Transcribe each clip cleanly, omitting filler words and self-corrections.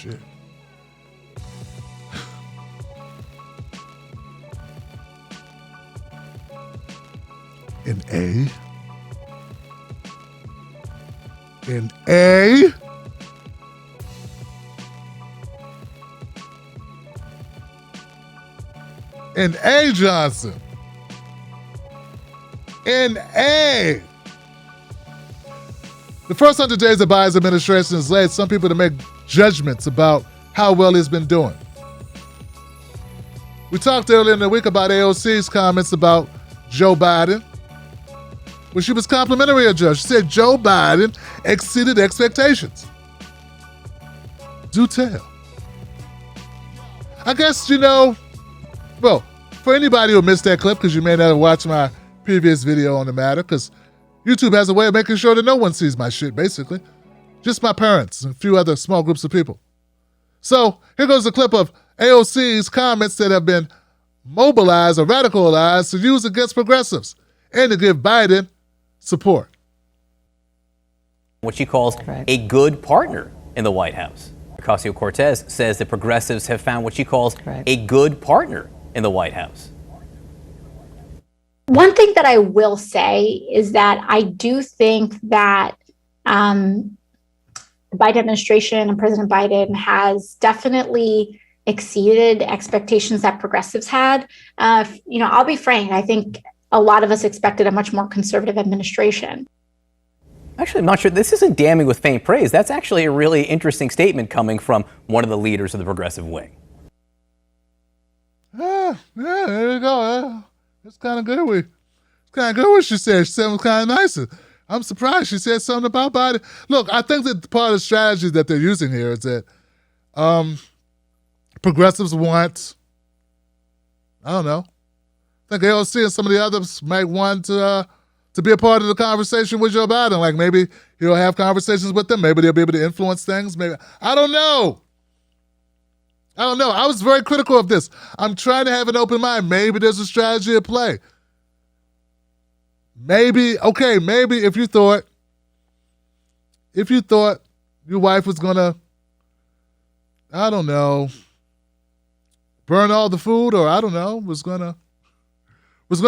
shit. In A. In A, Johnson. In A. The first 100 days of Biden's administration has led some people to make judgments about how well he's been doing. We talked earlier in the week about AOC's comments about Joe Biden. Well, she was complimentary of Joe. She said Joe Biden exceeded expectations. Do tell. I guess, well, for anybody who missed that clip, because you may not have watched my previous video on the matter, because YouTube has a way of making sure that no one sees my shit, basically. Just my parents and a few other small groups of people. So here goes a clip of AOC's comments that have been mobilized or radicalized to use against progressives and to give Biden support. What she calls a good partner in the White House. Ocasio-Cortez says that progressives have found what she calls a good partner in the White House. One thing that I will say is that I do think that the Biden administration and President Biden has definitely exceeded expectations that progressives had. I'll be frank, I think a lot of us expected a much more conservative administration. Actually, I'm not sure. This isn't damning with faint praise. That's actually a really interesting statement coming from one of the leaders of the progressive wing. Yeah, there you go. It's kind of good. It's kind of good what she said. She said it was kind of nice. I'm surprised she said something about Biden. Look, I think that part of the strategy that they're using here is that progressives want, I don't know, I think AOC and some of the others might want to be a part of the conversation with Joe Biden. Like maybe he'll have conversations with them. Maybe they'll be able to influence things. Maybe I don't know. I was very critical of this. I'm trying to have an open mind. Maybe there's a strategy at play. Maybe if you thought your wife was gonna, I don't know, burn all the food, or I don't know, was gonna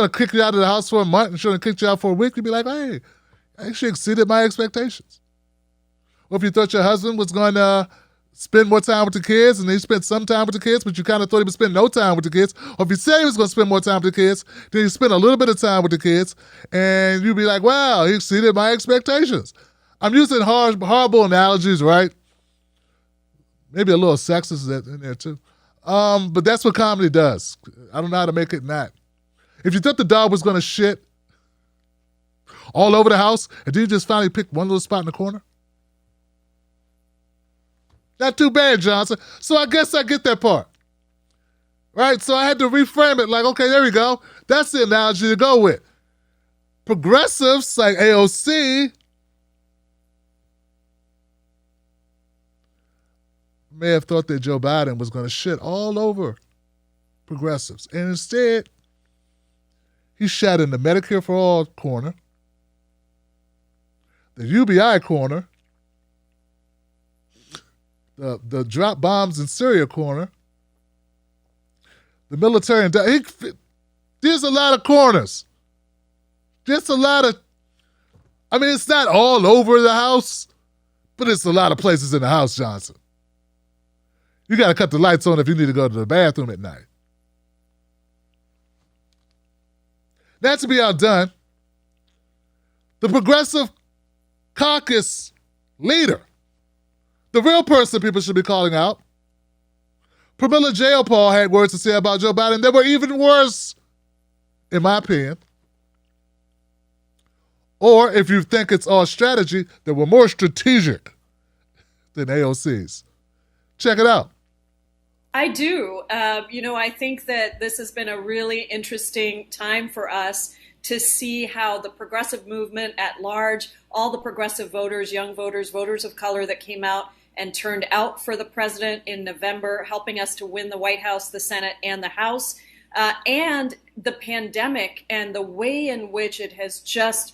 kick you out of the house for a month and should have kicked you out for a week, you'd be like, hey, I actually exceeded my expectations. Or if you thought your husband was going to spend more time with the kids and he spent some time with the kids, but you kind of thought he would spend no time with the kids, or if he said he was going to spend more time with the kids, then he spent a little bit of time with the kids, and you'd be like, wow, he exceeded my expectations. I'm using horrible analogies, right? Maybe a little sexist in there too. But that's what comedy does. I don't know how to make it not. If you thought the dog was going to shit all over the house, and then you just finally picked one little spot in the corner, not too bad, Johnson. So I guess I get that part. Right? So I had to reframe it like, okay, there we go. That's the analogy to go with. Progressives like AOC may have thought that Joe Biden was going to shit all over progressives. And instead, he shot in the Medicare for All corner, the UBI corner, the drop bombs in Syria corner, the military, there's a lot of corners. There's a lot of, it's not all over the house, but it's a lot of places in the house, Johnson. You got to cut the lights on if you need to go to the bathroom at night. Not to be outdone, the Progressive Caucus leader, the real person people should be calling out, Pramila Jayapal, had words to say about Joe Biden that were even worse, in my opinion. Or if you think it's all strategy, that were more strategic than AOC's. Check it out. I do. I think that this has been a really interesting time for us to see how the progressive movement at large, all the progressive voters, young voters, voters of color that came out and turned out for the president in November, helping us to win the White House, the Senate, and the House, and the pandemic and the way in which it has just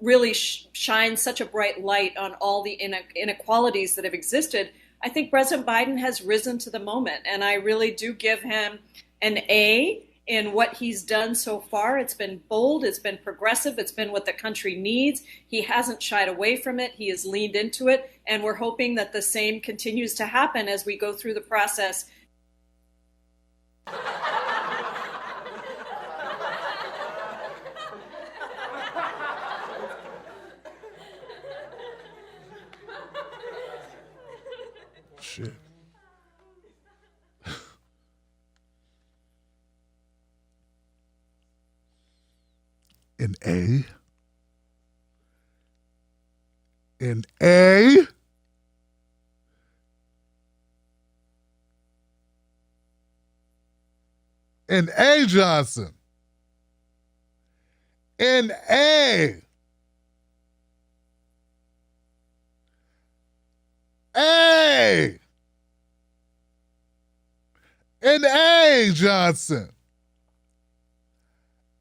really shined such a bright light on all the inequalities that have existed I think President Biden has risen to the moment, and I really do give him an A in what he's done so far. It's been bold, it's been progressive, it's been what the country needs. He hasn't shied away from it, he has leaned into it, and we're hoping that the same continues to happen as we go through the process. Shit. An A? An A? An A, Johnson. An A. A. An A, Johnson.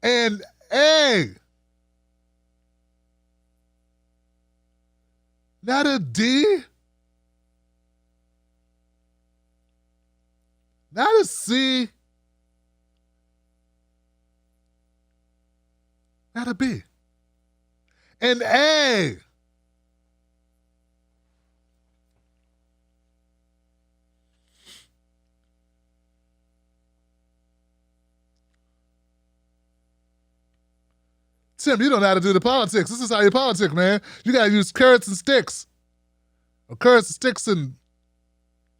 An A. Not a D. Not a C. Not a B. An A. Tim, you don't know how to do the politics. This is how you politic, man. You gotta use carrots and sticks. Or carrots and sticks and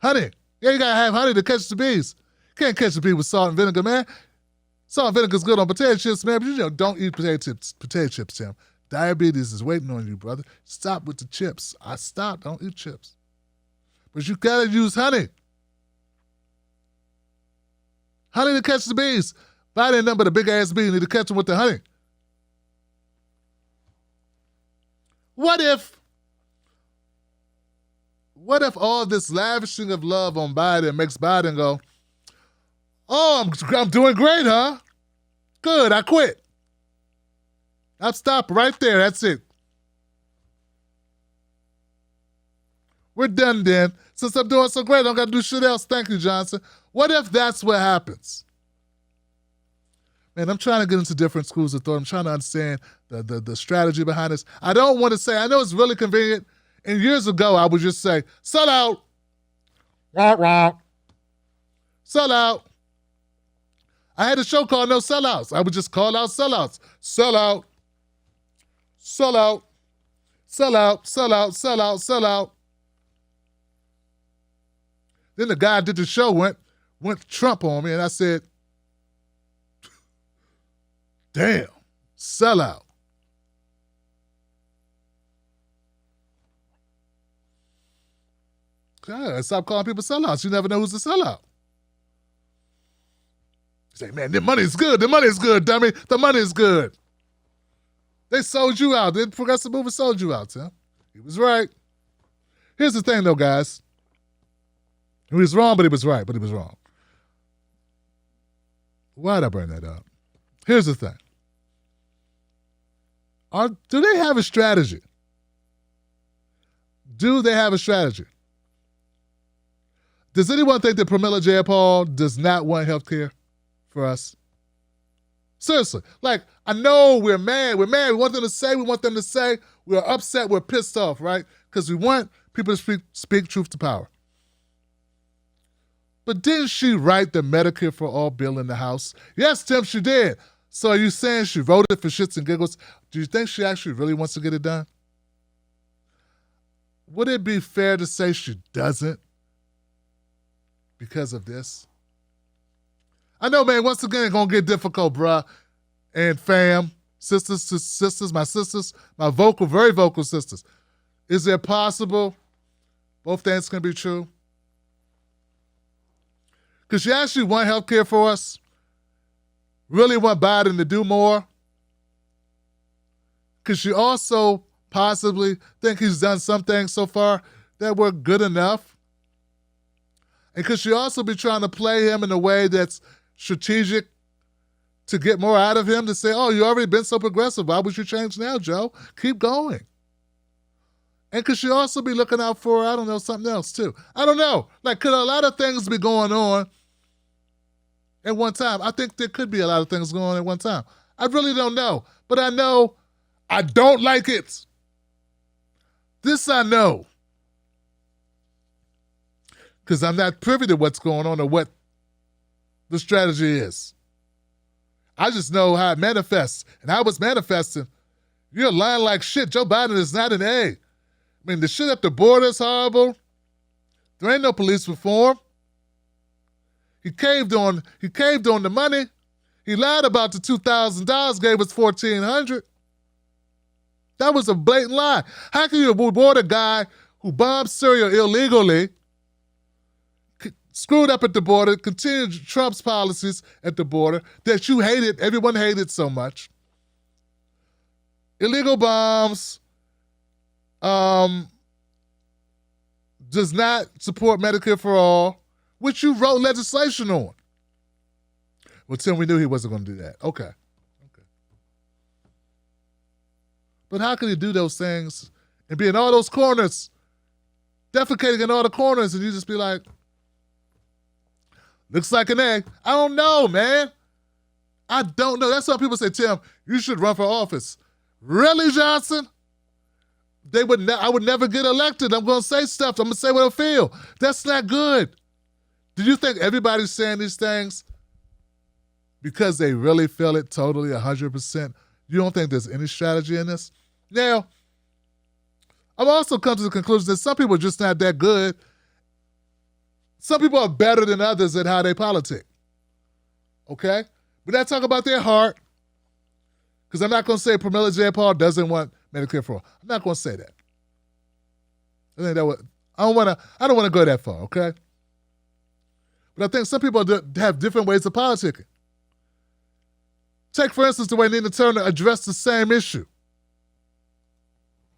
honey. Yeah, you gotta have honey to catch the bees. You can't catch the bee with salt and vinegar, man. Salt and vinegar's good on potato chips, man, but don't eat potato chips, Tim. Diabetes is waiting on you, brother. Stop with the chips. Don't eat chips. But you gotta use honey. Honey to catch the bees. Biden ain't nothing but a big ass bee. You need to catch them with the honey. What if all this lavishing of love on Biden makes Biden go, oh, I'm doing great, huh? Good, I quit. I've stopped right there, that's it. We're done then. Since I'm doing so great, I don't got to do shit else. Thank you, Johnson. What if that's what happens? Man, I'm trying to get into different schools of thought. I'm trying to understand the strategy behind this. I don't want to say, I know it's really convenient. And years ago, I would just say, sell out. Wah, wah. Sell out. I had a show called No Sellouts. I would just call out sellouts. Sell out. Sell out. Sell out. Sell out. Sell out. Sell out. Then the guy did the show went Trump on me, and I said, damn, sell out. God, stop calling people sellouts. You never know who's a sellout. You say, man, the money's good. The money's good, dummy. The money's good. They sold you out. The progressive movement sold you out, Tim. He was right. Here's the thing, though, guys. He was wrong, but he was right, but he was wrong. Why'd I bring that up? Here's the thing. Do they have a strategy? Do they have a strategy? Does anyone think that Pramila Jayapal does not want health care for us? Seriously. Like, I know we're mad. We want them to say. We're upset. We're pissed off, right? Because we want people to speak truth to power. But didn't she write the Medicare for All bill in the House? Yes, Tim, she did. So are you saying she voted for shits and giggles? Do you think she actually really wants to get it done? Would it be fair to say she doesn't because of this? I know, man, once again, it's going to get difficult, bruh. And fam, sisters, my very vocal sisters. Is it possible both things can be true? Because she actually want health care for us? Really want Biden to do more? Because she also possibly think he's done some things so far that were good enough? And could she also be trying to play him in a way that's strategic to get more out of him, to say, oh, you already been so progressive. Why would you change now, Joe? Keep going. And could she also be looking out for, I don't know, something else too? I don't know. Like, could a lot of things be going on at one time? I think there could be a lot of things going on at one time. I really don't know. But I know I don't like it. This I know. Because I'm not privy to what's going on or what the strategy is. I just know how it manifests. And how it's manifesting, you're lying like shit. Joe Biden is not an A. I mean, the shit at the border is horrible. There ain't no police reform. He caved on the money. He lied about the $2,000, gave us $1,400. That was a blatant lie. How can you reward a guy who bombed Syria illegally, screwed up at the border, continued Trump's policies at the border that you hated, everyone hated so much? Illegal bombs, does not support Medicare for all, which you wrote legislation on. Well, Tim, we knew he wasn't going to do that. Okay. But how can you do those things and be in all those corners, defecating in all the corners, and you just be like, looks like an egg? I don't know, man. I don't know. That's why people say, Tim, you should run for office. Really, Johnson? I would never get elected. I'm going to say stuff. I'm going to say what I feel. That's not good. Do you think everybody's saying these things because they really feel it totally 100%? You don't think there's any strategy in this? Now, I've also come to the conclusion that some people are just not that good. Some people are better than others at how they politic. Okay? We're not talking about their heart, because I'm not going to say Pramila Jayapal doesn't want Medicare for all. I'm not going to say that. I don't want to go that far, okay? But I think some people have different ways of politicking. Take, for instance, the way Nina Turner addressed the same issue.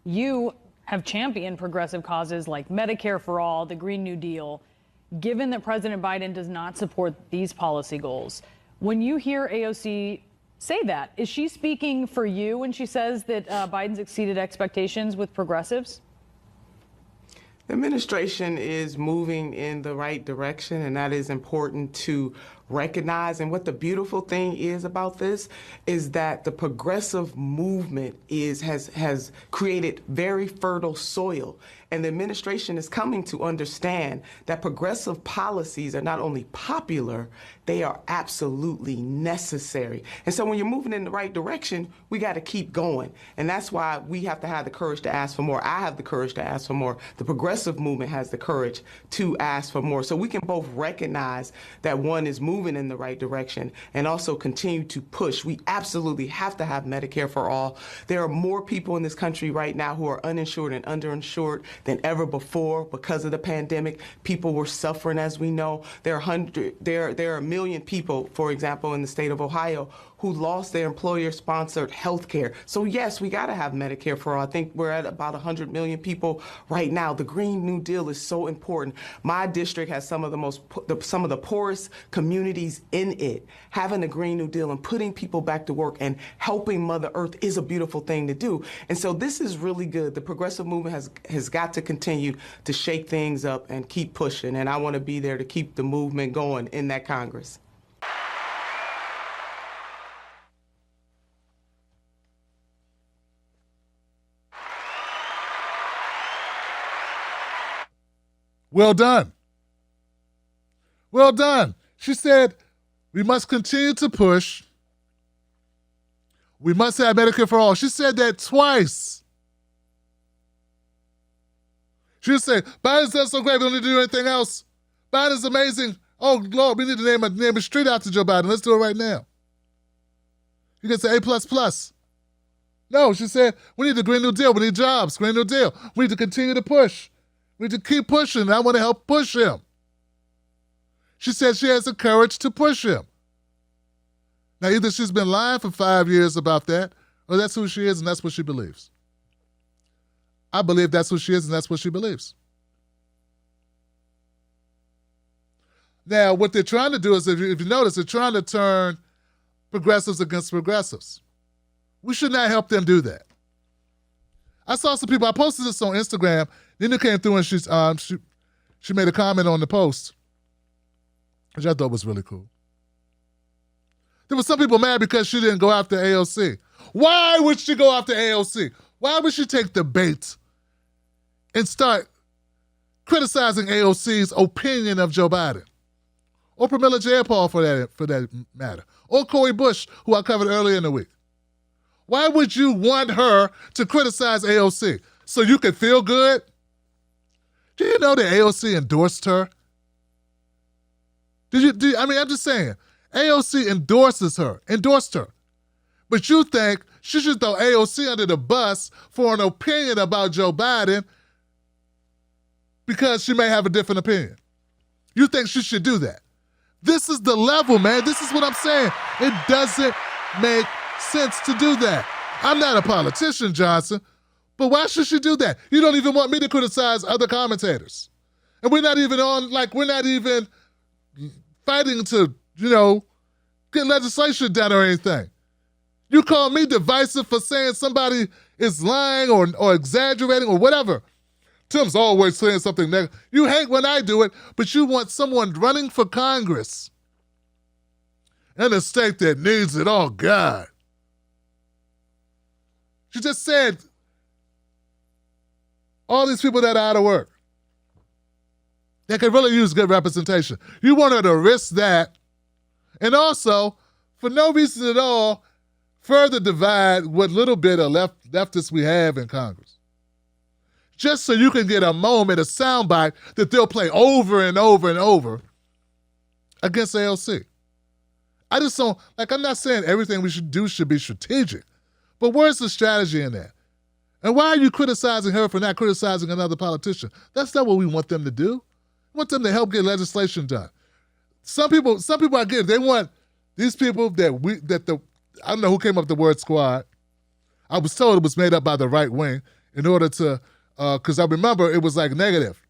You have championed progressive causes like Medicare for all, the Green New Deal. Given that President Biden does not support these policy goals, when you hear AOC say that, is she speaking for you when she says that Biden's exceeded expectations with progressives? The administration is moving in the right direction, and that is important to recognize. And what the beautiful thing is about this is that the progressive movement has created very fertile soil. And the administration is coming to understand that progressive policies are not only popular, they are absolutely necessary. And so when you're moving in the right direction, we got to keep going. And that's why we have to have the courage to ask for more. I have the courage to ask for more. The progressive movement has the courage to ask for more. So we can both recognize that one is moving in the right direction and also continue to push. We absolutely have to have Medicare for all. There are more people in this country right now who are uninsured and underinsured than ever before because of the pandemic. People were suffering, as we know. There are a million people, for example, in the state of Ohio who lost their employer-sponsored health care. So yes, we got to have Medicare for all. I think we're at about 100 million people right now. The Green New Deal is so important. My district has some of the poorest communities in it. Having the Green New Deal and putting people back to work and helping Mother Earth is a beautiful thing to do. And so this is really good. The progressive movement has got to continue to shake things up and keep pushing. And I want to be there to keep the movement going in that Congress. Well done. Well done. She said, we must continue to push. We must have Medicare for all. She said that twice. She would say, Biden's done so great, we don't need to do anything else. Biden's amazing. Oh, Lord, we need to name a street out to Joe Biden. Let's do it right now. You can say A++. No, she said, we need the Green New Deal. We need jobs, Green New Deal. We need to continue to push. We need to keep pushing. I want to help push him. She said she has the courage to push him. Now, either she's been lying for 5 years about that, or that's who she is and that's what she believes. I believe that's who she is and that's what she believes. Now, what they're trying to do is, if you notice, they're trying to turn progressives against progressives. We should not help them do that. I saw some people, I posted this on Instagram, Nina came through and she made a comment on the post, which I thought was really cool. There were some people mad because she didn't go after AOC. Why would she go after AOC? Why would she take the bait and start criticizing AOC's opinion of Joe Biden? Or Pramila Jayapal for that matter. Or Cori Bush, who I covered earlier in the week. Why would you want her to criticize AOC? So you could feel good? Do you know that AOC endorsed her? I'm just saying, AOC endorsed her. But you think she should throw AOC under the bus for an opinion about Joe Biden because she may have a different opinion. You think she should do that. This is the level, man. This is what I'm saying. It doesn't make sense to do that. I'm not a politician, Johnson, but why should she do that? You don't even want me to criticize other commentators. And we're not even fighting to, get legislation done or anything. You call me divisive for saying somebody is lying or exaggerating or whatever. Tim's always saying something negative. You hate when I do it, but you want someone running for Congress in a state that needs it. Oh, God. She just said all these people that are out of work, they could really use good representation. You want her to risk that and also, for no reason at all, further divide what little bit of leftists we have in Congress. Just so you can get a moment, a soundbite that they'll play over and over and over against AOC. I just don't, I'm not saying everything we should do should be strategic, but where's the strategy in that? And why are you criticizing her for not criticizing another politician? That's not what we want them to do. We want them to help get legislation done. Some people I get, they want these people I don't know who came up with the word squad. I was told it was made up by the right wing in order to, because I remember it was negative.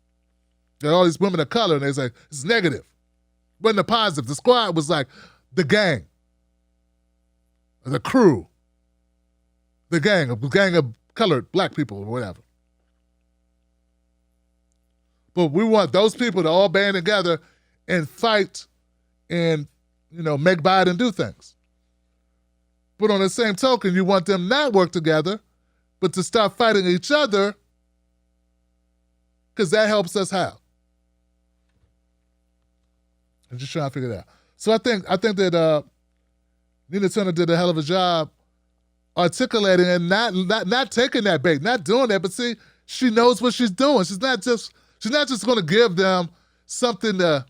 There are all these women of color, and they say, it's negative. It wasn't a positive. The squad was the gang, the crew, the gang of colored black people or whatever. But we want those people to all band together and fight and, make Biden do things. But on the same token, you want them not work together, but to start fighting each other, because that helps us how? I'm just trying to figure it out. So I think that Nina Turner did a hell of a job articulating and not taking that bait, not doing that. But see, she knows what she's doing. She's not just going to give them something to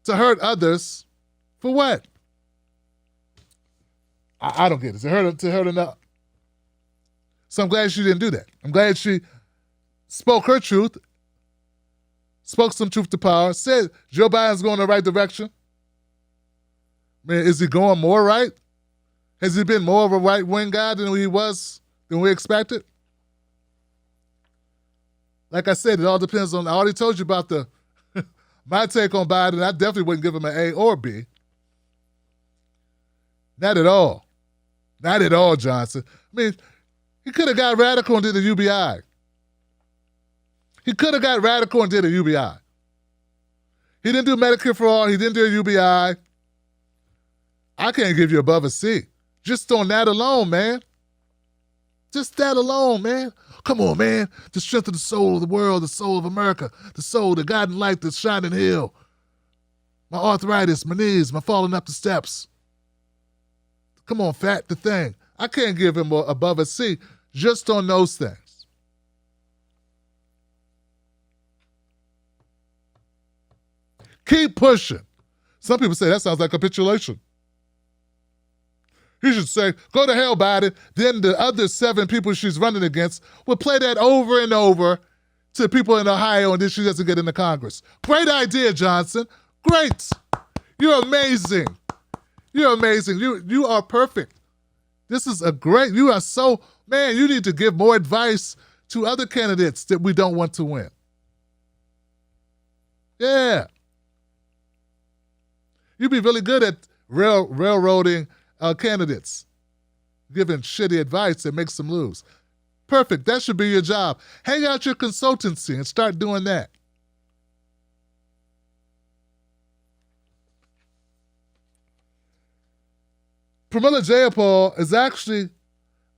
hurt others. For what? I don't get it. To hurt enough. So I'm glad she didn't do that. I'm glad she spoke her truth, spoke some truth to power, said Joe Biden's going in the right direction. Man, is he going more right? Has he been more of a right-wing guy than we expected? Like I said, it all depends on, I already told you about my take on Biden. I definitely wouldn't give him an A or B. Not at all. Not at all, Johnson. He could have got radical and did a UBI. He could have got radical and did a UBI. He didn't do Medicare for all. He didn't do a UBI. I can't give you above a C. Just on that alone, man. Just that alone, man. Come on, man. The strength of the soul of the world, the soul of America, the soul, the guiding light, the shining hill. My arthritis, my knees, my falling up the steps. Come on, fat, the thing. I can't give him above a C just on those things. Keep pushing. Some people say that sounds like capitulation. He should say, go to hell, Biden. Then the other 7 people she's running against will play that over and over to people in Ohio, and then she doesn't get into Congress. Great idea, Johnson. Great. You're amazing. You're amazing. You are perfect. This is you are so, man, you need to give more advice to other candidates that we don't want to win. Yeah. You'd be really good at railroading candidates, giving shitty advice that makes them lose. Perfect. That should be your job. Hang out your consultancy and start doing that. Pramila Jayapal is actually,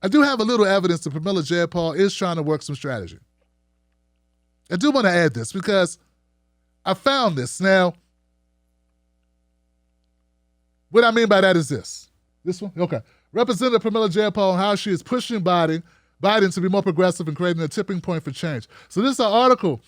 I do have a little evidence that Pramila Jayapal is trying to work some strategy. I do want to add this because I found this. Now, what I mean by that is this. This one? Okay. Representative Pramila Jayapal, how she is pushing Biden to be more progressive and creating a tipping point for change. So this is an article,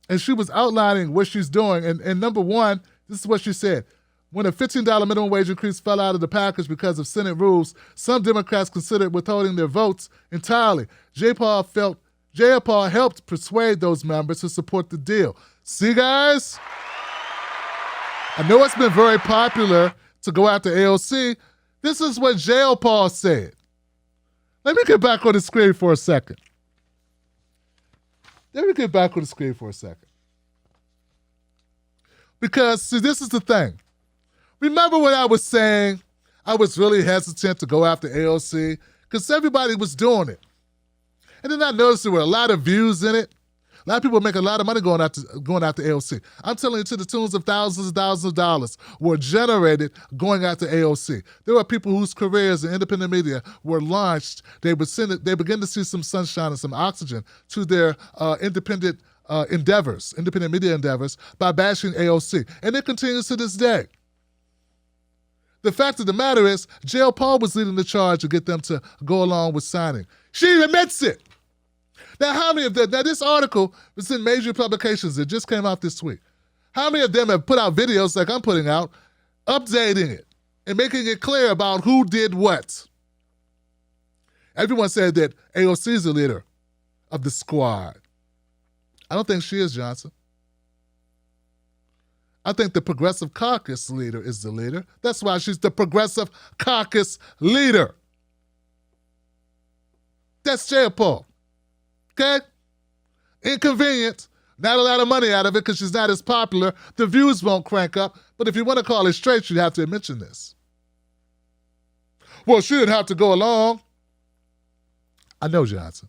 and she was outlining what she's doing. And number one, this is what she said. When a $15 minimum wage increase fell out of the package because of Senate rules, some Democrats considered withholding their votes entirely. Jayapal helped persuade those members to support the deal. See, guys? I know it's been very popular to go after AOC. This is what Jayapal said. Let me get back on the screen for a second. Because, see, this is the thing. Remember when I was saying I was really hesitant to go after AOC? Because everybody was doing it. And then I noticed there were a lot of views in it. A lot of people make a lot of money going after AOC. I'm telling you, to the tunes of thousands and thousands of dollars were generated going after AOC. There were people whose careers in independent media were launched. They begin to see some sunshine and some oxygen to their independent media endeavors, by bashing AOC. And it continues to this day. The fact of the matter is, Jayapal was leading the charge to get them to go along with signing. She admits it. Now, how many of them, now this article was in major publications that just came out this week. How many of them have put out videos like I'm putting out, updating it and making it clear about who did what? Everyone said that AOC is the leader of the squad. I don't think she is, Johnson. I think the Progressive Caucus leader is the leader. That's why she's the Progressive Caucus leader. That's Jayapal. Okay? Inconvenient. Not a lot of money out of it because she's not as popular. The views won't crank up. But if you want to call it straight, you'd have to mention this. Well, she didn't have to go along. I know, Johnson.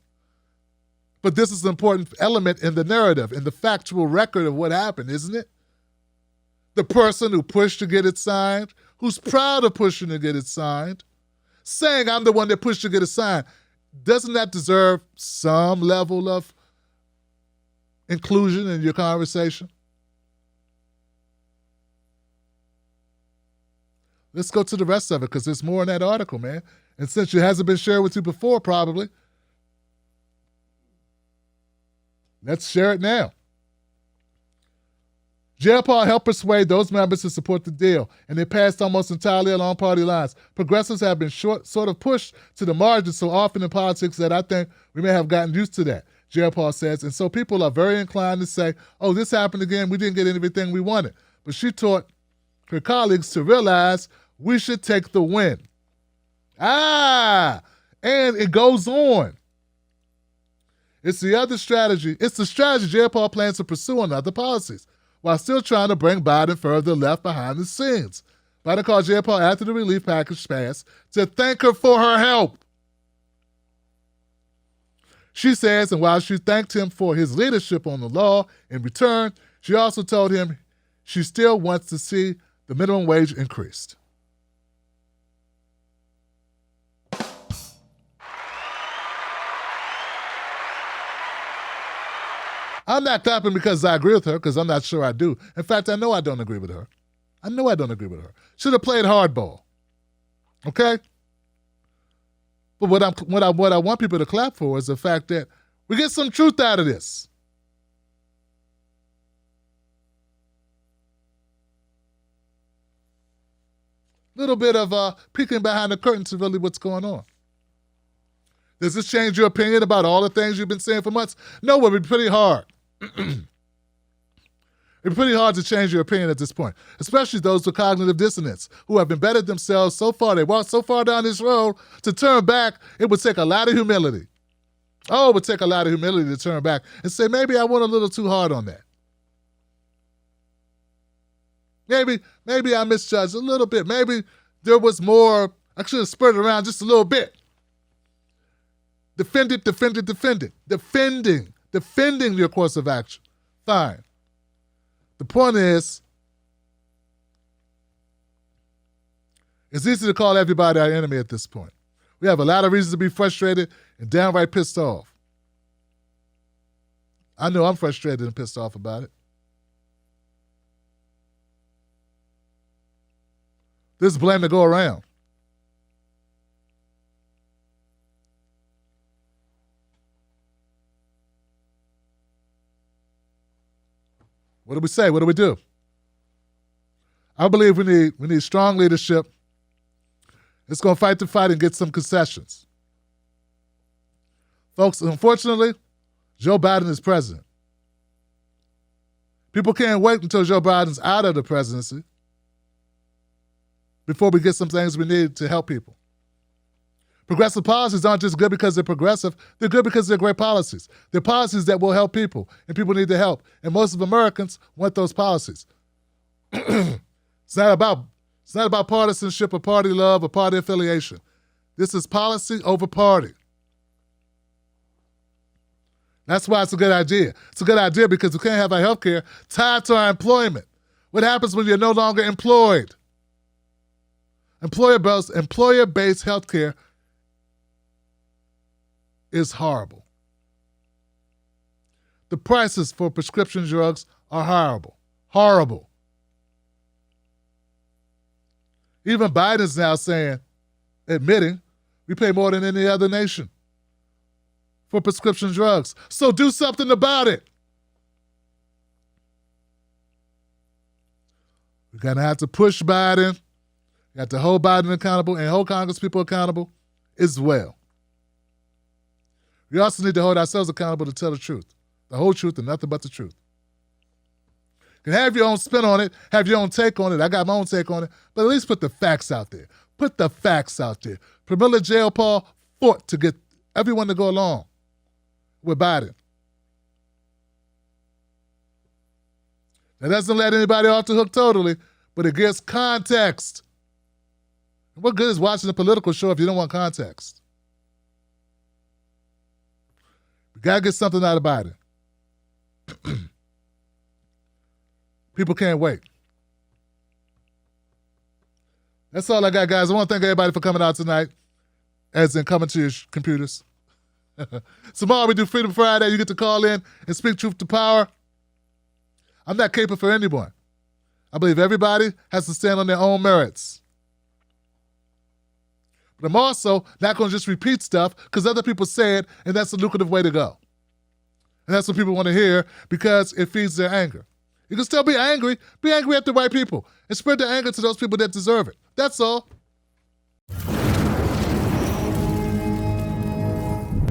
But this is an important element in the narrative, in the factual record of what happened, isn't it? The person who pushed to get it signed, who's proud of pushing to get it signed, saying I'm the one that pushed to get it signed, doesn't that deserve some level of inclusion in your conversation? Let's go to the rest of it because there's more in that article, man. And since it hasn't been shared with you before, probably, let's share it now. Jayapal helped persuade those members to support the deal, and they passed almost entirely along party lines. Progressives have been sort of pushed to the margins so often in politics that I think we may have gotten used to that, Jayapal says. And so people are very inclined to say, oh, this happened again. We didn't get everything we wanted. But she taught her colleagues to realize we should take the win. And it goes on. It's the strategy Jayapal plans to pursue on other policies, while still trying to bring Biden further left behind the scenes. Biden called Jayapal after the relief package passed to thank her for her help. She says, and while she thanked him for his leadership on the law, in return, she also told him she still wants to see the minimum wage increased. I'm not clapping because I agree with her, because I'm not sure I do. In fact, I know I don't agree with her. Should have played hardball. Okay? But what I want people to clap for is the fact that we get some truth out of this. Little bit of peeking behind the curtain to really what's going on. Does this change your opinion about all the things you've been saying for months? No, it would be pretty hard. It's pretty hard to change your opinion at this point, especially those with cognitive dissonance who have embedded themselves so far, they walked so far down this road, to turn back, it would take a lot of humility. Oh, it would take a lot of humility to turn back and say, maybe I went a little too hard on that. Maybe I misjudged a little bit. Maybe there was more, I should have spread it around just a little bit. Defend it, defend it, defend it. Defending your course of action. Fine. The point is, it's easy to call everybody our enemy at this point. We have a lot of reasons to be frustrated and downright pissed off. I know I'm frustrated and pissed off about it. There's blame to go around. What do we say? What do we do? I believe we need strong leadership. It's going to fight the fight and get some concessions. Folks, unfortunately, Joe Biden is president. People can't wait until Joe Biden's out of the presidency before we get some things we need to help people. Progressive policies aren't just good because they're progressive. They're good because they're great policies. They're policies that will help people, and people need the help. And most of Americans want those policies. It's not about partisanship or party love or party affiliation. This is policy over party. That's why it's a good idea. It's a good idea because we can't have our health care tied to our employment. What happens when you're no longer employed? Employer-based health care is horrible. The prices for prescription drugs are horrible. Horrible. Even Biden's now admitting, we pay more than any other nation for prescription drugs. So do something about it. We're going to have to push Biden. We have to hold Biden accountable and hold Congress people accountable as well. We also need to hold ourselves accountable to tell the truth, the whole truth and nothing but the truth. You can have your own spin on it, have your own take on it. I got my own take on it, but at least put the facts out there. Put the facts out there. Pramila Jayapal fought to get everyone to go along with Biden. That doesn't let anybody off the hook totally, but it gives context. And what good is watching a political show if you don't want context? We got to get something out of Biden. People can't wait. That's all I got, guys. I want to thank everybody for coming out tonight, as in coming to your computers. Tomorrow we do Freedom Friday. You get to call in and speak truth to power. I'm not caping for anyone. I believe everybody has to stand on their own merits. But I'm also not going to just repeat stuff because other people say it, and that's a lucrative way to go. And that's what people want to hear because it feeds their anger. You can still be angry at the right people, and spread the anger to those people that deserve it. That's all.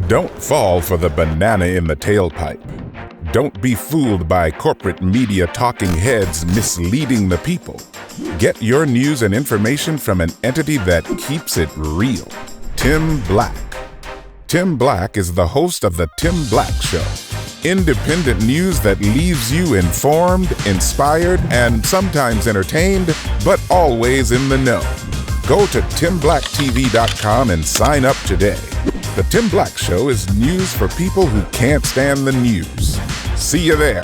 Don't fall for the banana in the tailpipe. Don't be fooled by corporate media talking heads misleading the people. Get your news and information from an entity that keeps it real. Tim Black. Tim Black is the host of The Tim Black Show. Independent news that leaves you informed, inspired, and sometimes entertained, but always in the know. Go to timblacktv.com and sign up today. The Tim Black Show is news for people who can't stand the news. See you there.